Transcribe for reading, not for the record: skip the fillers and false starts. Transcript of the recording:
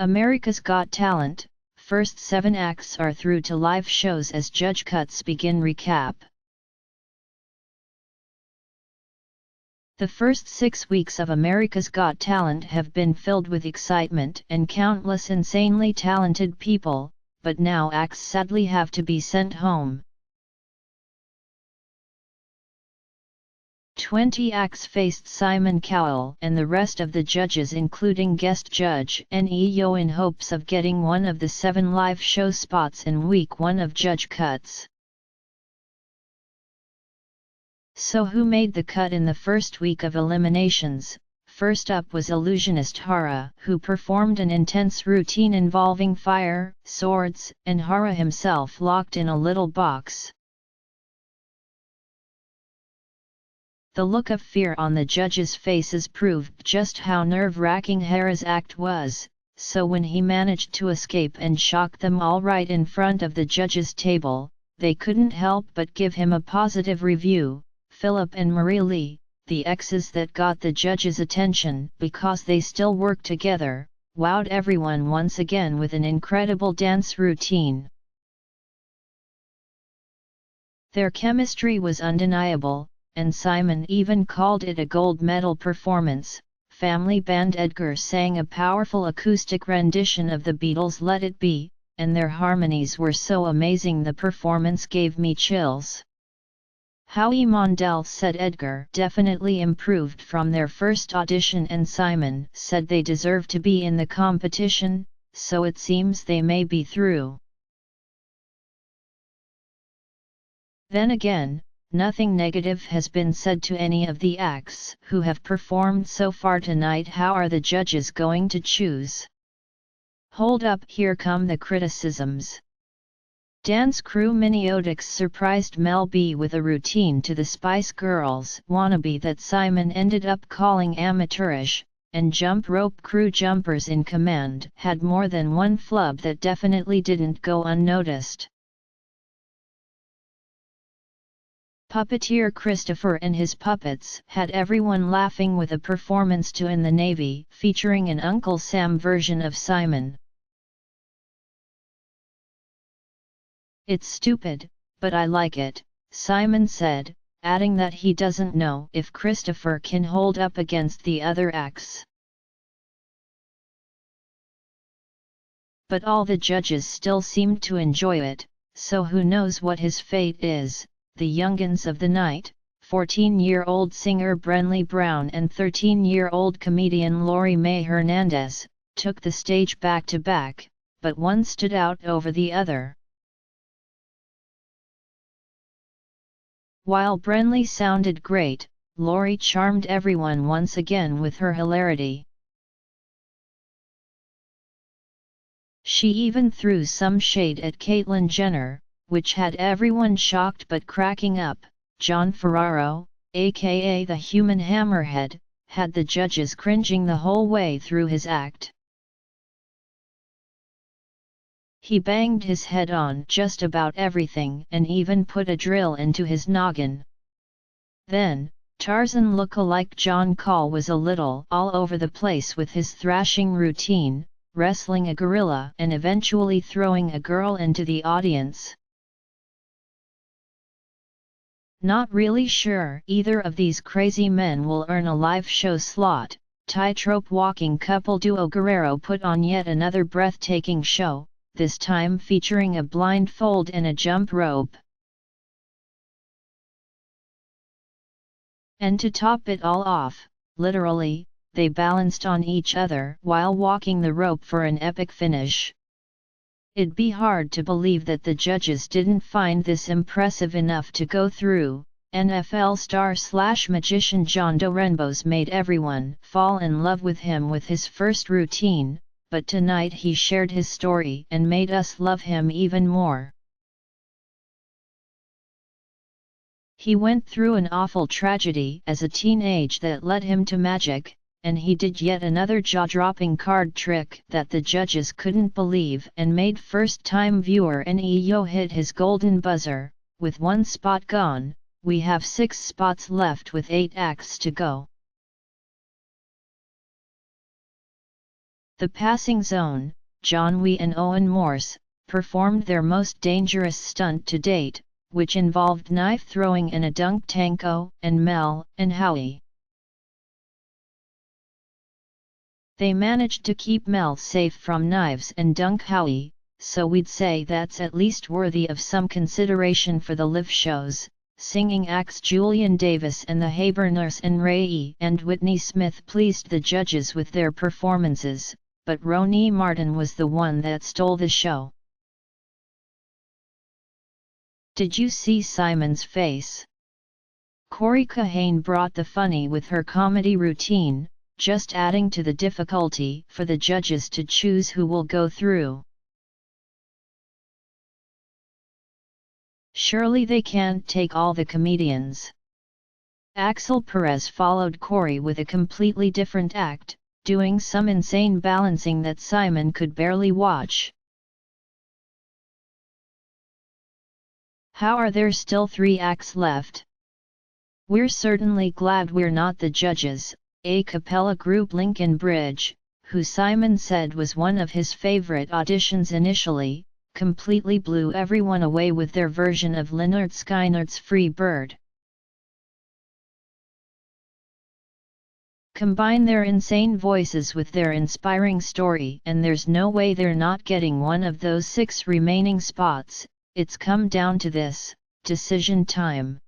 America's Got Talent, first 7 acts are through to live shows as judge cuts begin. Recap. The first 6 weeks of America's Got Talent have been filled with excitement and countless insanely talented people, but now acts sadly have to be sent home. 20 acts faced Simon Cowell and the rest of the judges, including guest judge Neo, in hopes of getting one of the 7 live show spots in week 1 of judge cuts. So who made the cut in the first week of eliminations? First up was illusionist Hara, who performed an intense routine involving fire, swords, and Hara himself locked in a little box. The look of fear on the judges' faces proved just how nerve-wracking Hara's act was, so when he managed to escape and shock them all right in front of the judges' table, they couldn't help but give him a positive review. Phillippe and Marie-Lee, the exes that got the judges' attention because they still work together, wowed everyone once again with an incredible dance routine. Their chemistry was undeniable, and Simon even called it a gold medal performance. Family band Edgar sang a powerful acoustic rendition of the Beatles' Let It Be, and their harmonies were so amazing the performance gave me chills. Howie Mandel said Edgar definitely improved from their first audition, and Simon said they deserve to be in the competition, so it seems they may be through. Then again, nothing negative has been said to any of the acts who have performed so far tonight. How are the judges going to choose? Hold up, here come the criticisms. Dance crew Miniotics surprised Mel B with a routine to the Spice Girls wannabe that Simon ended up calling amateurish, and jump rope crew Jumpers in Command had more than one flub that definitely didn't go unnoticed. Puppeteer Christopher and his puppets had everyone laughing with a performance to In the Navy featuring an Uncle Sam version of Simon. It's stupid, but I like it, Simon said, adding that he doesn't know if Christopher can hold up against the other acts. But all the judges still seemed to enjoy it, so who knows what his fate is. The youngins of the night, 14-year-old singer Brennley Brown and 13-year-old comedian Lori Mae Hernandez, took the stage back to back, but one stood out over the other. While Brennley sounded great, Lori charmed everyone once again with her hilarity. She even threw some shade at Caitlyn Jenner, which had everyone shocked but cracking up. John Ferraro, aka the Human Hammerhead, had the judges cringing the whole way through his act. He banged his head on just about everything and even put a drill into his noggin. Then, Tarzan look-alike Jon Call was a little all over the place with his thrashing routine, wrestling a gorilla and eventually throwing a girl into the audience. Not really sure either of these crazy men will earn a live show slot. Tightrope walking couple Duo Guerrero put on yet another breathtaking show, this time featuring a blindfold and a jump rope. And to top it all off, literally, they balanced on each other while walking the rope for an epic finish. It'd be hard to believe that the judges didn't find this impressive enough to go through. NFL star/magician Jon Dorenbos made everyone fall in love with him with his first routine, but tonight he shared his story and made us love him even more. He went through an awful tragedy as a teenage that led him to magic, and he did yet another jaw-dropping card trick that the judges couldn't believe and made first-time viewer Neo hit his golden buzzer. With one spot gone, we have 6 spots left with 8 acts to go. The passing zone, Jon Wee and Owen Morse, performed their most dangerous stunt to date, which involved knife throwing and a dunk tango, and Mel and Howie. They managed to keep Mel safe from knives and dunk Howie, so we'd say that's at least worthy of some consideration for the live shows. Singing acts Julian Davis and the Haberners and Ray and Whitney Smith pleased the judges with their performances, but Ronee Martin was the one that stole the show. Did you see Simon's face? Cory Kahane brought the funny with her comedy routine, just adding to the difficulty for the judges to choose who will go through. Surely they can't take all the comedians. Axel Perez followed Cory with a completely different act, doing some insane balancing that Simon could barely watch. How are there still 3 acts left? We're certainly glad we're not the judges. A cappella group Linkin Bridge, who Simon said was one of his favorite auditions initially, completely blew everyone away with their version of Lynyrd Skynyrd's Free Bird. Combine their insane voices with their inspiring story and there's no way they're not getting one of those 6 remaining spots. It's come down to this, decision time.